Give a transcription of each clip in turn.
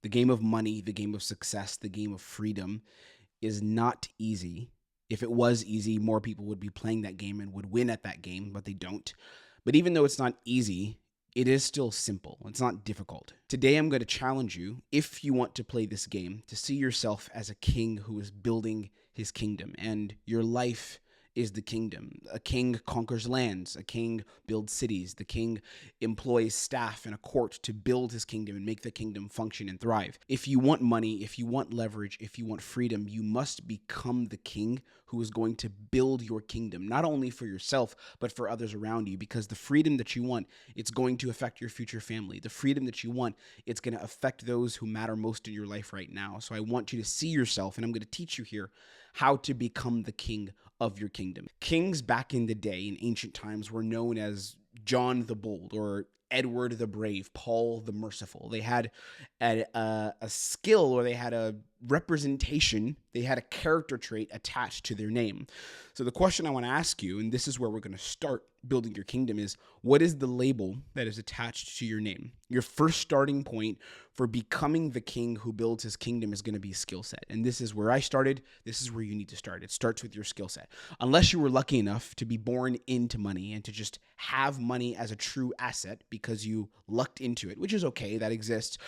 The game of money, the game of success, the game of freedom is not easy. If it was easy, more people would be playing that game and would win at that game, but they don't. But even though it's not easy, it is still simple. It's not difficult. Today, I'm going to challenge you, if you want to play this game, to see yourself as a king who is building his kingdom, and your life is the kingdom. A king conquers lands. A king builds cities. The king employs staff in a court to build his kingdom and make the kingdom function and thrive. If you want money, if you want leverage, if you want freedom, you must become the king who is going to build your kingdom, not only for yourself, but for others around you, because the freedom that you want, it's going to affect your future family. The freedom that you want, it's going to affect those who matter most in your life right now. So I want you to see yourself, and I'm going to teach you here how to become the king of your kingdom. Kings back in the day, in ancient times, were known as John the Bold or Edward the Brave, Paul the Merciful. They had a skill, or they had a representation, they had a character trait attached to their name. So the question I want to ask you, and this is where we're going to start building your kingdom, is what is the label that is attached to your name? Your first starting point for becoming the king who builds his kingdom is going to be skill set. And this is where I started. This is where you need to start. It starts with your skill set. Unless you were lucky enough to be born into money and to just have money as a true asset because you lucked into it, which is okay, that exists.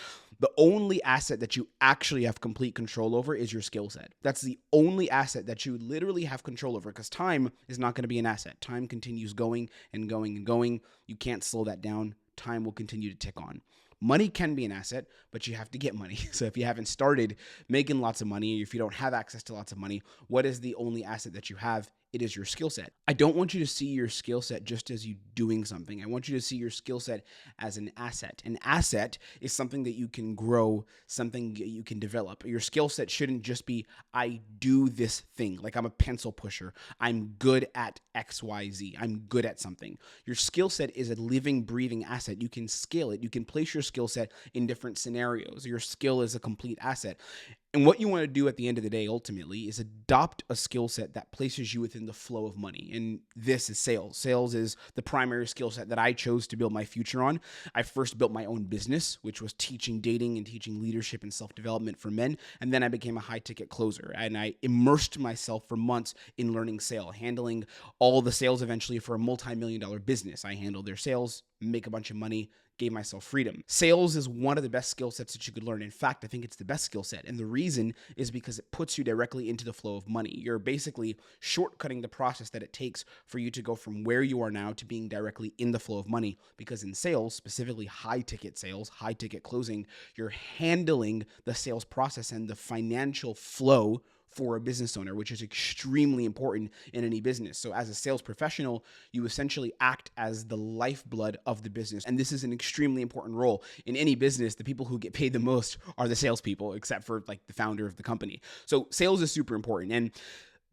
The only asset that you actually have complete control over is your skill set. That's the only asset that you literally have control over, because time is not going to be an asset. Time continues going and going and going. You can't slow that down. Time will continue to tick on. Money can be an asset, but you have to get money. So if you haven't started making lots of money, or if you don't have access to lots of money, what is the only asset that you have? It is your skill set. I don't want you to see your skill set just as you doing something. I want you to see your skill set as an asset. An asset is something that you can grow, something that you can develop. Your skill set shouldn't just be, I do this thing. Like, I'm a pencil pusher. I'm good at XYZ. I'm good at something. Your skill set is a living, breathing asset. You can scale it. You can place your skill set in different scenarios. Your skill is a complete asset. And what you want to do at the end of the day, ultimately, is adopt a skill set that places you within the flow of money. And this is sales. Sales is the primary skill set that I chose to build my future on. I first built my own business, which was teaching dating and teaching leadership and self-development for men. And then I became a high-ticket closer. And I immersed myself for months in learning sales, handling all the sales eventually for a multi-million-dollar business. I handled their sales, make a bunch of money, gave myself freedom. Sales is one of the best skill sets that you could learn. In fact, I think it's the best skill set. And the reason is because it puts you directly into the flow of money. You're basically shortcutting the process that it takes for you to go from where you are now to being directly in the flow of money. Because in sales, specifically high ticket sales, high ticket closing, you're handling the sales process and the financial flow for a business owner, which is extremely important in any business. So as a sales professional, you essentially act as the lifeblood of the business. And this is an extremely important role. In any business, the people who get paid the most are the salespeople, except for like the founder of the company. So sales is super important. And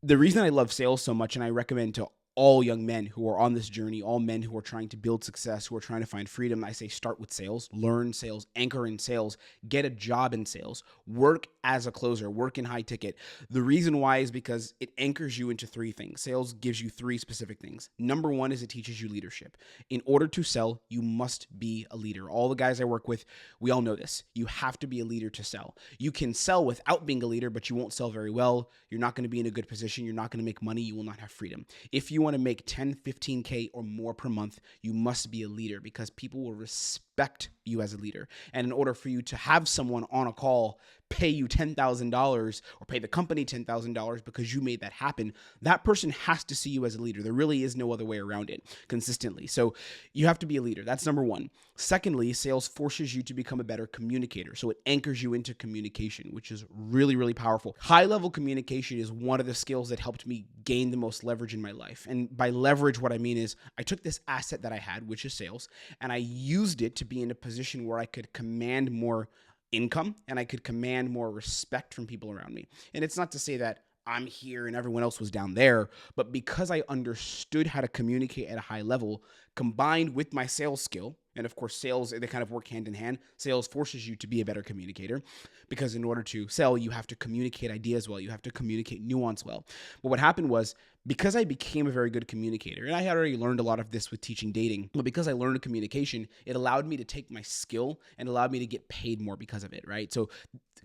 the reason I love sales so much, and I recommend to all young men who are on this journey, all men who are trying to build success, who are trying to find freedom, I say start with sales, learn sales, anchor in sales, get a job in sales, work as a closer, work in high ticket. The reason why is because it anchors you into three things. Sales gives you three specific things. Number one is it teaches you leadership. In order to sell, you must be a leader. All the guys I work with, we all know this. You have to be a leader to sell. You can sell without being a leader, but you won't sell very well. You're not going to be in a good position. You're not going to make money. You will not have freedom. If you want to make 10, 15K or more per month, you must be a leader, because people will respect you as a leader. And in order for you to have someone on a call pay you $10,000 or pay the company $10,000 because you made that happen, that person has to see you as a leader. There really is no other way around it consistently. So you have to be a leader. That's number one. Secondly, sales forces you to become a better communicator. So it anchors you into communication, which is really, really powerful. High-level communication is one of the skills that helped me gain the most leverage in my life. And by leverage, what I mean is I took this asset that I had, which is sales, and I used it to be in a position where I could command more income and I could command more respect from people around me. And it's not to say that I'm here and everyone else was down there, but because I understood how to communicate at a high level, combined with my sales skill, And of course, sales, they kind of work hand in hand. Sales forces you to be a better communicator because in order to sell, you have to communicate ideas well. You have to communicate nuance well. But what happened was, because I became a very good communicator, and I had already learned a lot of this with teaching dating, but because I learned communication, it allowed me to take my skill and allowed me to get paid more because of it, right? So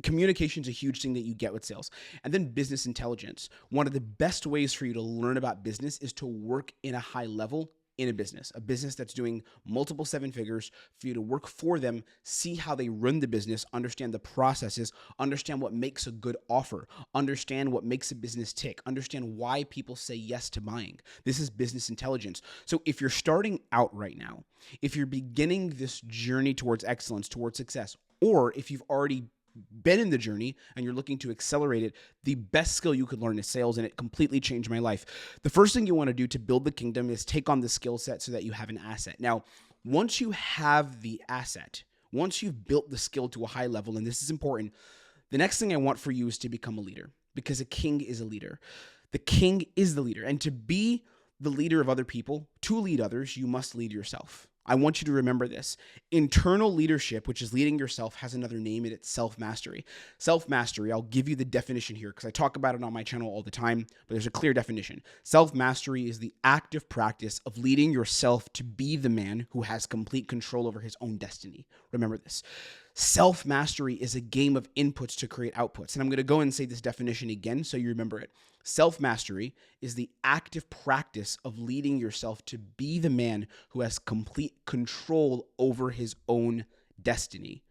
communication is a huge thing that you get with sales. And then business intelligence. One of the best ways for you to learn about business is to work in a high level in a business that's doing multiple seven figures, for you to work for them, see how they run the business, understand the processes, understand what makes a good offer, understand what makes a business tick, understand why people say yes to buying. This is business intelligence. So if you're starting out right now, if you're beginning this journey towards excellence, towards success, or if you've already been in the journey and you're looking to accelerate it, the best skill you could learn is sales, and it completely changed my life. The first thing you want to do to build the kingdom is take on the skill set so that you have an asset. Now, once you have the asset, once you've built the skill to a high level, and this is important, the next thing I want for you is to become a leader, because a king is a leader. The king is the leader, and to be the leader of other people, to lead others, you must lead yourself. I want you to remember this. Internal leadership, which is leading yourself, has another name, and it's self-mastery. Self-mastery, I'll give you the definition here because I talk about it on my channel all the time, but there's a clear definition. Self-mastery is the active practice of leading yourself to be the man who has complete control over his own destiny. Remember this. Self-mastery is a game of inputs to create outputs. And I'm going to go and say this definition again so you remember it. Self-mastery is the active practice of leading yourself to be the man who has complete control over his own destiny.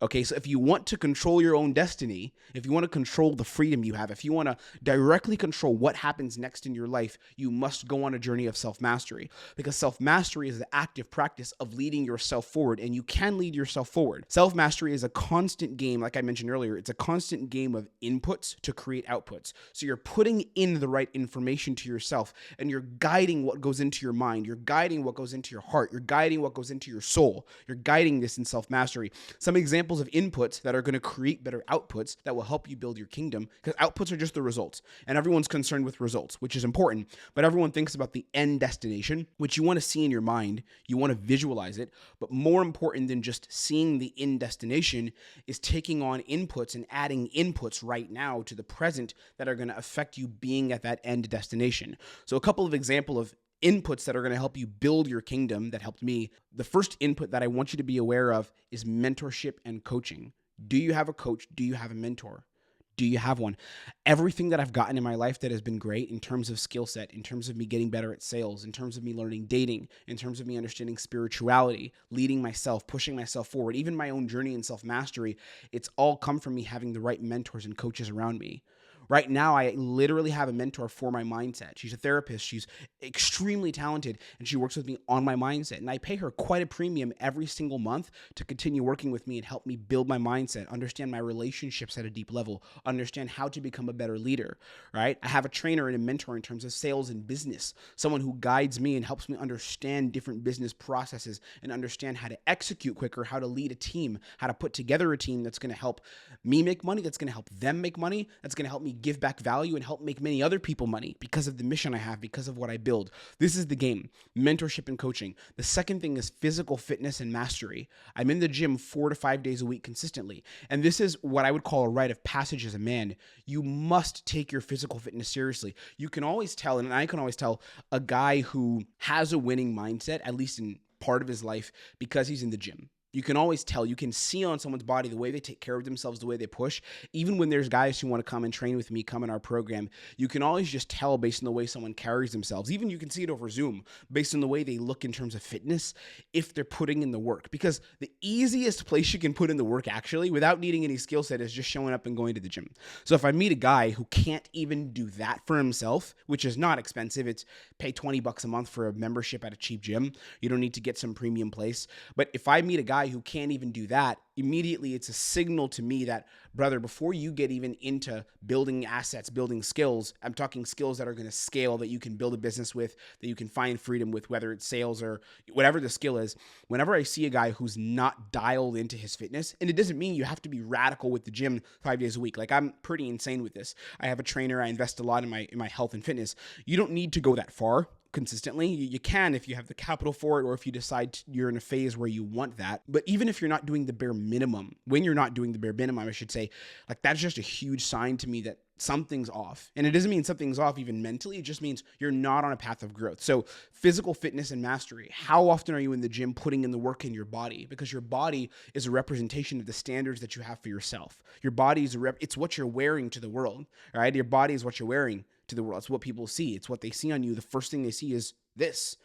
Okay, so if you want to control your own destiny, if you want to control the freedom you have, if you want to directly control what happens next in your life, you must go on a journey of self-mastery, because self-mastery is the active practice of leading yourself forward, and you can lead yourself forward. Self-mastery is a constant game, like I mentioned earlier. It's a constant game of inputs to create outputs. So you're putting in the right information to yourself, and you're guiding what goes into your mind. You're guiding what goes into your heart. You're guiding what goes into your soul. You're guiding this in self-mastery. Some examples of inputs that are going to create better outputs that will help you build your kingdom, because outputs are just the results, and everyone's concerned with results, which is important, but everyone thinks about the end destination, which you want to see in your mind. You want to visualize it, but more important than just seeing the end destination is taking on inputs and adding inputs right now to the present that are going to affect you being at that end destination. So a couple of examples of inputs that are going to help you build your kingdom that helped me. The first input that I want you to be aware of is mentorship and coaching. Do you have a coach? Do you have a mentor? Do you have one? Everything that I've gotten in my life that has been great in terms of skill set, in terms of me getting better at sales, in terms of me learning dating, in terms of me understanding spirituality, leading myself, pushing myself forward, even my own journey in self-mastery, it's all come from me having the right mentors and coaches around me. Right now, I literally have a mentor for my mindset. She's a therapist. She's extremely talented, and she works with me on my mindset. And I pay her quite a premium every single month to continue working with me and help me build my mindset, understand my relationships at a deep level, understand how to become a better leader, right? I have a trainer and a mentor in terms of sales and business, someone who guides me and helps me understand different business processes and understand how to execute quicker, how to lead a team, how to put together a team that's going to help me make money, that's going to help them make money, that's going to help me give back value and help make many other people money because of the mission I have, because of what I build. This is the game, mentorship and coaching. The second thing is physical fitness and mastery. I'm in the gym 4 to 5 days a week consistently. And this is what I would call a rite of passage as a man. You must take your physical fitness seriously. You can always tell, and I can always tell, a guy who has a winning mindset, at least in part of his life, because he's in the gym. You can always tell. You can see on someone's body the way they take care of themselves, the way they push. Even when there's guys who want to come and train with me, come in our program, you can always just tell based on the way someone carries themselves. Even you can see it over Zoom based on the way they look in terms of fitness, if they're putting in the work. Because the easiest place you can put in the work, actually, without needing any skill set, is just showing up and going to the gym. So if I meet a guy who can't even do that for himself, which is not expensive, it's pay $20 a month for a membership at a cheap gym. You don't need to get some premium place. But if I meet a guy who can't even do that, immediately it's a signal to me that, brother, before you get even into building assets, building skills, I'm talking skills that are going to scale, that you can build a business with, that you can find freedom with, whether it's sales or whatever the skill is. Whenever I see a guy who's not dialed into his fitness, and it doesn't mean you have to be radical with the gym 5 days a week. Like, I'm pretty insane with this. I have a trainer. I invest a lot in my health and fitness. You don't need to go that far. consistently. You can if you have the capital for it, or if you decide you're in a phase where you want that. But even if you're not doing the bare minimum, when you're not doing the bare minimum, I should say, like, that's just a huge sign to me that something's off. And it doesn't mean something's off even mentally. It just means you're not on a path of growth. So physical fitness and mastery. How often are you in the gym putting in the work in your body? Because your body is a representation of the standards that you have for yourself. Your body is it's what you're wearing to the world, right? Your body is what you're wearing to the world. It's what people see. It's what they see on you. The first thing they see is this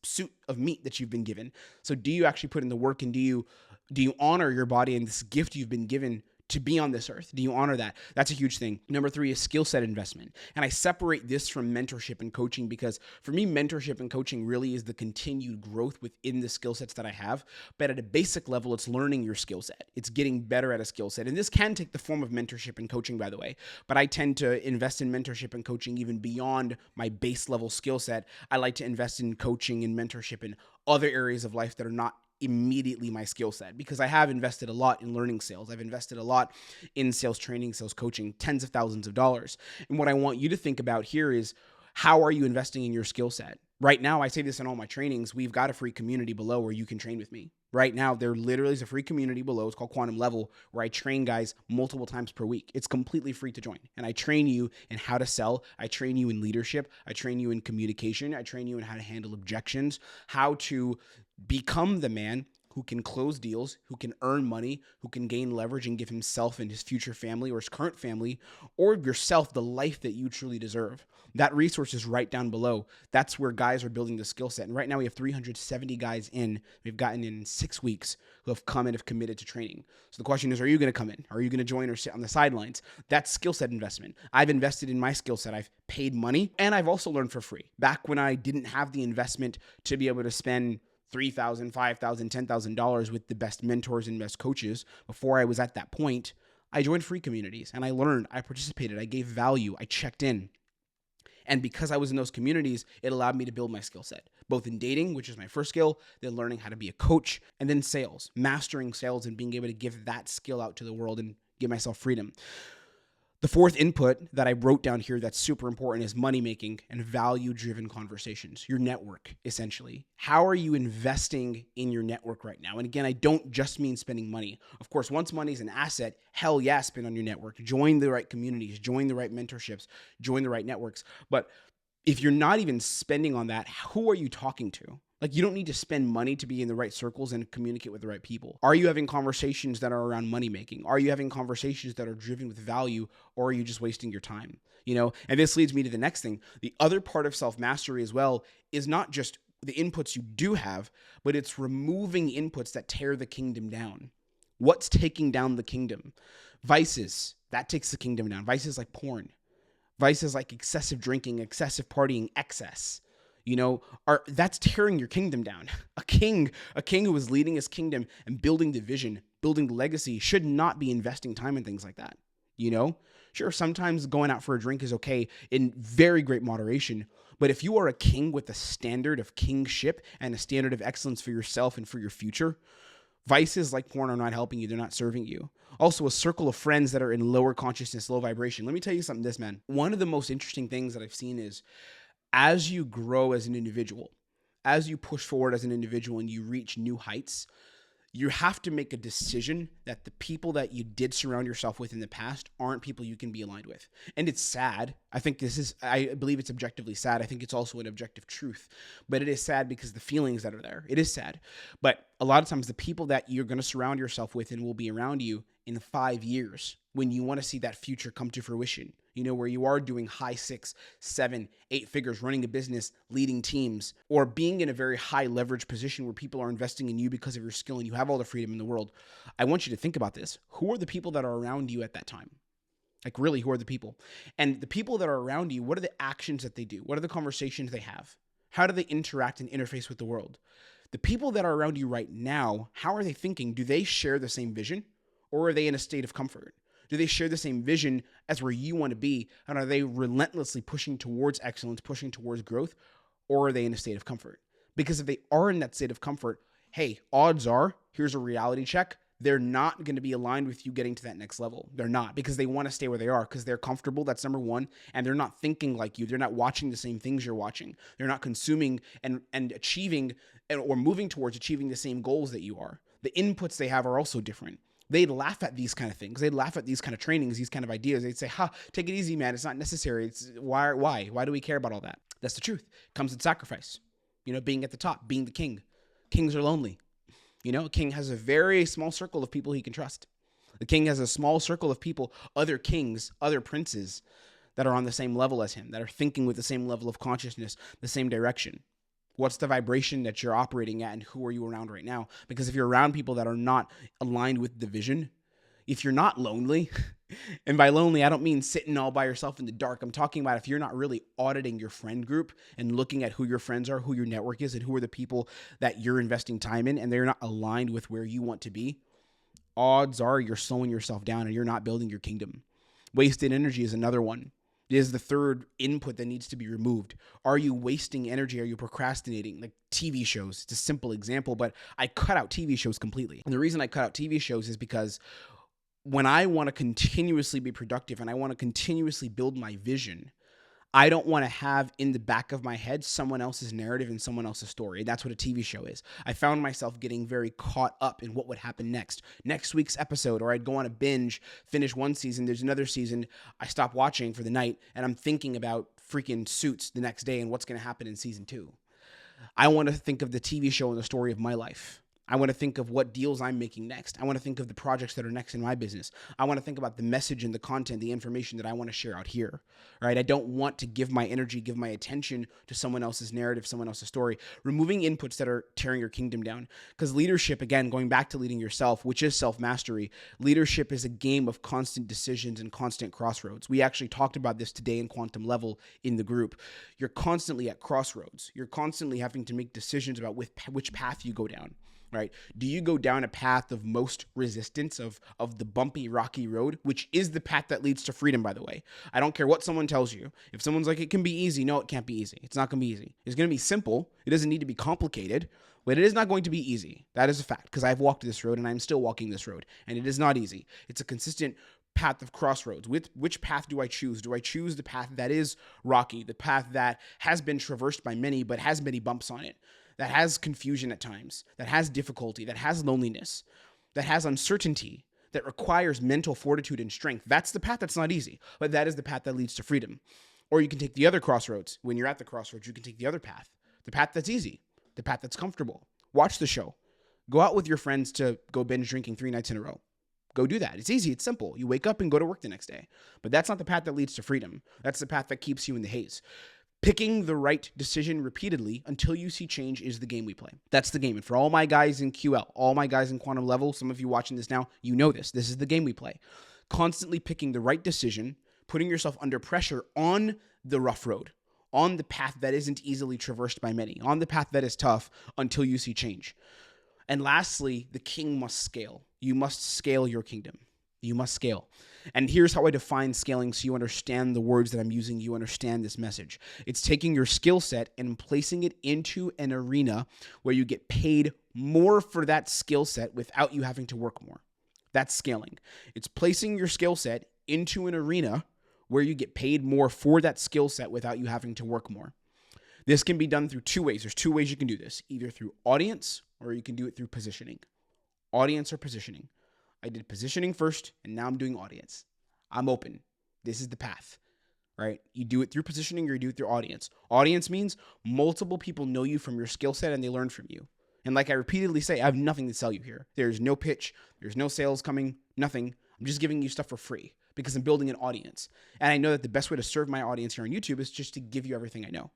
suit of meat that you've been given. So do you actually put in the work, and do you honor your body and this gift you've been given to be on this earth? Do you honor that? That's a huge thing. Number 3 is skill set investment. And I separate this from mentorship and coaching, because for me, mentorship and coaching really is the continued growth within the skill sets that I have. But at a basic level, it's learning your skill set. It's getting better at a skill set. And this can take the form of mentorship and coaching, by the way. But I tend to invest in mentorship and coaching even beyond my base level skill set. I like to invest in coaching and mentorship in other areas of life that are not immediately my skill set, because I have invested a lot in learning sales. I've invested a lot in sales training, sales coaching, tens of thousands of dollars. And what I want you to think about here is, how are you investing in your skill set? Right now, I say this in all my trainings, we've got a free community below where you can train with me. Right now, there literally is a free community below. It's called Quantum Level, where I train guys multiple times per week. It's completely free to join. And I train you in how to sell. I train you in leadership. I train you in communication. I train you in how to handle objections, how to become the man who can close deals, who can earn money, who can gain leverage and give himself and his future family or his current family or yourself the life that you truly deserve. That resource is right down below. That's where guys are building the skill set. And right now we have 370 guys in. We've gotten in 6 weeks who have come and have committed to training. So the question is, are you going to come in? Are you going to join or sit on the sidelines? That's skill set investment. I've invested in my skill set. I've paid money, and I've also learned for free. Back when I didn't have the investment to be able to spend $3,000, $5,000, $10,000 with the best mentors and best coaches, before I was at that point, I joined free communities and I learned, I participated, I gave value, I checked in. And because I was in those communities, it allowed me to build my skill set, both in dating, which is my first skill, then learning how to be a coach, and then sales, mastering sales and being able to give that skill out to the world and give myself freedom. The fourth input that I wrote down here that's super important is money making and value-driven conversations, your network, essentially. How are you investing in your network right now? And again, I don't just mean spending money. Of course, once money is an asset, hell yeah, spend on your network. Join the right communities, join the right mentorships, join the right networks. But if you're not even spending on that, who are you talking to? Like, you don't need to spend money to be in the right circles and communicate with the right people. Are you having conversations that are around money making? Are you having conversations that are driven with value, or are you just wasting your time? You know, and this leads me to the next thing. The other part of self-mastery as well is not just the inputs you do have, but it's removing inputs that tear the kingdom down. What's taking down the kingdom? Vices, that takes the kingdom down. Vices like porn. Vices like excessive drinking, excessive partying, excess. You know, that's tearing your kingdom down. A king who is leading his kingdom and building the vision, building the legacy, should not be investing time in things like that. You know, sure, sometimes going out for a drink is okay in very great moderation. But if you are a king with a standard of kingship and a standard of excellence for yourself and for your future, vices like porn are not helping you. They're not serving you. Also, a circle of friends that are in lower consciousness, low vibration. Let me tell you something, man. One of the most interesting things that I've seen is, as you grow as an individual, as you push forward as an individual and you reach new heights, you have to make a decision that the people that you did surround yourself with in the past aren't people you can be aligned with. And it's sad. I believe it's objectively sad. I think it's also an objective truth, but it is sad because the feelings that are there, it is sad. But a lot of times the people that you're going to surround yourself with and will be around you in 5 years, when you want to see that future come to fruition, you know, where you are doing high 6, 7, 8 figures, running a business, leading teams, or being in a very high leverage position where people are investing in you because of your skill and you have all the freedom in the world. I want you to think about this. Who are the people that are around you at that time? Like, really, who are the people? And the people that are around you, what are the actions that they do? What are the conversations they have? How do they interact and interface with the world? The people that are around you right now, how are they thinking? Do they share the same vision, or are they in a state of comfort? Do they share the same vision as where you want to be? And are they relentlessly pushing towards excellence, pushing towards growth? Or are they in a state of comfort? Because if they are in that state of comfort, hey, odds are, here's a reality check, they're not going to be aligned with you getting to that next level. They're not, because they want to stay where they are, because they're comfortable. That's number one. And they're not thinking like you. They're not watching the same things you're watching. They're not consuming and achieving or moving towards achieving the same goals that you are. The inputs they have are also different. They'd laugh at these kind of things. They'd laugh at these kind of trainings, these kind of ideas. They'd say, take it easy, man. It's not necessary. It's why do we care about all that? That's the truth. It comes with sacrifice. Being at the top, being the king. Kings are lonely. A king has a very small circle of people he can trust. The king has a small circle of people, other kings, other princes that are on the same level as him, that are thinking with the same level of consciousness, the same direction. What's the vibration that you're operating at, and who are you around right now? Because if you're around people that are not aligned with the vision, if you're not lonely, and by lonely, I don't mean sitting all by yourself in the dark. I'm talking about if you're not really auditing your friend group and looking at who your friends are, who your network is, and who are the people that you're investing time in, and they're not aligned with where you want to be, odds are you're slowing yourself down and you're not building your kingdom. Wasted energy is another one. It is the third input that needs to be removed. Are you wasting energy? Are you procrastinating? Like TV shows, it's a simple example, but I cut out TV shows completely. And the reason I cut out TV shows is because when I want to continuously be productive and I want to continuously build my vision, I don't want to have in the back of my head someone else's narrative and someone else's story. That's what a TV show is. I found myself getting very caught up in what would happen next week's episode, or I'd go on a binge, finish one season, there's another season, I stop watching for the night, and I'm thinking about freaking Suits the next day and what's going to happen in season 2. I want to think of the TV show and the story of my life. I want to think of what deals I'm making next. I want to think of the projects that are next in my business. I want to think about the message and the content, the information that I want to share out here, right? I don't want to give my energy, give my attention to someone else's narrative, someone else's story, removing inputs that are tearing your kingdom down. Because leadership, again, going back to leading yourself, which is self-mastery, leadership is a game of constant decisions and constant crossroads. We actually talked about this today in Quantum Level in the group. You're constantly at crossroads. You're constantly having to make decisions about which path you go down. Right? Do you go down a path of most resistance of the bumpy, rocky road, which is the path that leads to freedom, by the way? I don't care what someone tells you. If someone's like, it can be easy. No, it can't be easy. It's not going to be easy. It's going to be simple. It doesn't need to be complicated, but it is not going to be easy. That is a fact, because I've walked this road and I'm still walking this road, and it is not easy. It's a consistent path of crossroads. Which path do I choose? Do I choose the path that is rocky, the path that has been traversed by many, but has many bumps on it, that has confusion at times, that has difficulty, that has loneliness, that has uncertainty, that requires mental fortitude and strength? That's the path that's not easy, but that is the path that leads to freedom. Or you can take the other crossroads. When you're at the crossroads, you can take the other path, the path that's easy, the path that's comfortable. Watch the show. Go out with your friends to go binge drinking 3 nights in a row. Go do that. It's easy. It's simple. You wake up and go to work the next day. But that's not the path that leads to freedom. That's the path that keeps you in the haze. Picking the right decision repeatedly until you see change is the game we play. That's the game. And for all my guys in QL, all my guys in Quantum Level, some of you watching this now, you know this. This is the game we play. Constantly picking the right decision, putting yourself under pressure on the rough road, on the path that isn't easily traversed by many, on the path that is tough until you see change. And lastly, the king must scale. You must scale your kingdom. You must scale. And here's how I define scaling so you understand the words that I'm using, you understand this message. It's taking your skill set and placing it into an arena where you get paid more for that skill set without you having to work more. That's scaling. It's placing your skill set into an arena where you get paid more for that skill set without you having to work more. This can be done through 2 ways. There's 2 ways you can do this, either through audience or you can do it through positioning. Audience or positioning. I did positioning first, and now I'm doing audience. I'm open. This is the path, right? You do it through positioning or you do it through audience. Audience means multiple people know you from your skill set and they learn from you. And like I repeatedly say, I have nothing to sell you here. There's no pitch. There's no sales coming, nothing. I'm just giving you stuff for free because I'm building an audience. And I know that the best way to serve my audience here on YouTube is just to give you everything I know.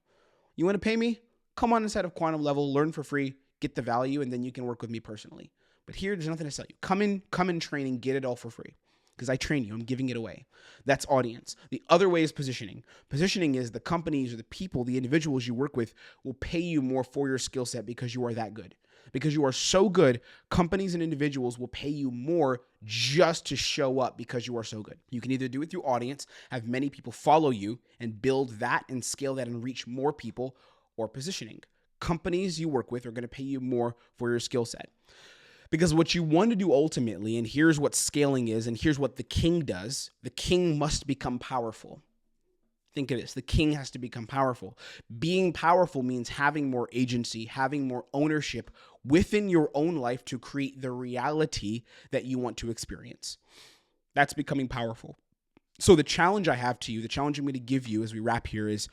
You want to pay me? Come on inside of Quantum Level, learn for free, get the value, and then you can work with me personally. But here, there's nothing to sell you. Come in training, get it all for free. Because I train you, I'm giving it away. That's audience. The other way is positioning. Positioning is the companies or the people, the individuals you work with will pay you more for your skill set because you are that good. Because you are so good, companies and individuals will pay you more just to show up because you are so good. You can either do it through audience, have many people follow you and build that and scale that and reach more people, or positioning. Companies you work with are going to pay you more for your skill set. Because what you want to do ultimately, and here's what scaling is, and here's what the king does, the king must become powerful. Think of this. The king has to become powerful. Being powerful means having more agency, having more ownership within your own life to create the reality that you want to experience. That's becoming powerful. So the challenge I have to you, the challenge I'm going to give you as we wrap here is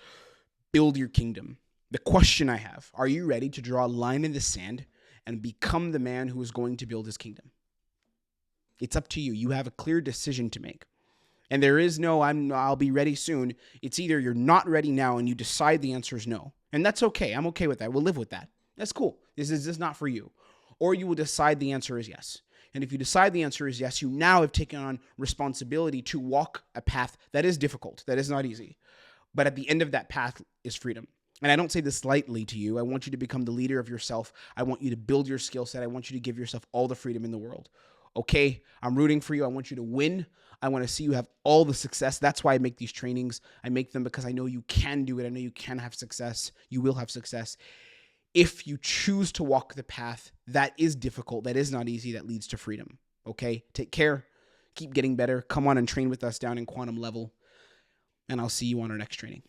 build your kingdom. The question I have, are you ready to draw a line in the sand and become the man who is going to build his kingdom? It's up to you. You have a clear decision to make. And there is no, I'll be ready soon. It's either you're not ready now and you decide the answer is no. And that's okay. I'm okay with that. We'll live with that. That's cool. This is not for you. Or you will decide the answer is yes. And if you decide the answer is yes, you now have taken on responsibility to walk a path that is difficult, that is not easy. But at the end of that path is freedom. And I don't say this lightly to you. I want you to become the leader of yourself. I want you to build your skill set. I want you to give yourself all the freedom in the world. Okay, I'm rooting for you. I want you to win. I want to see you have all the success. That's why I make these trainings. I make them because I know you can do it. I know you can have success. You will have success. If you choose to walk the path that is difficult, that is not easy, that leads to freedom. Okay, take care. Keep getting better. Come on and train with us down in Quantum Level. And I'll see you on our next training.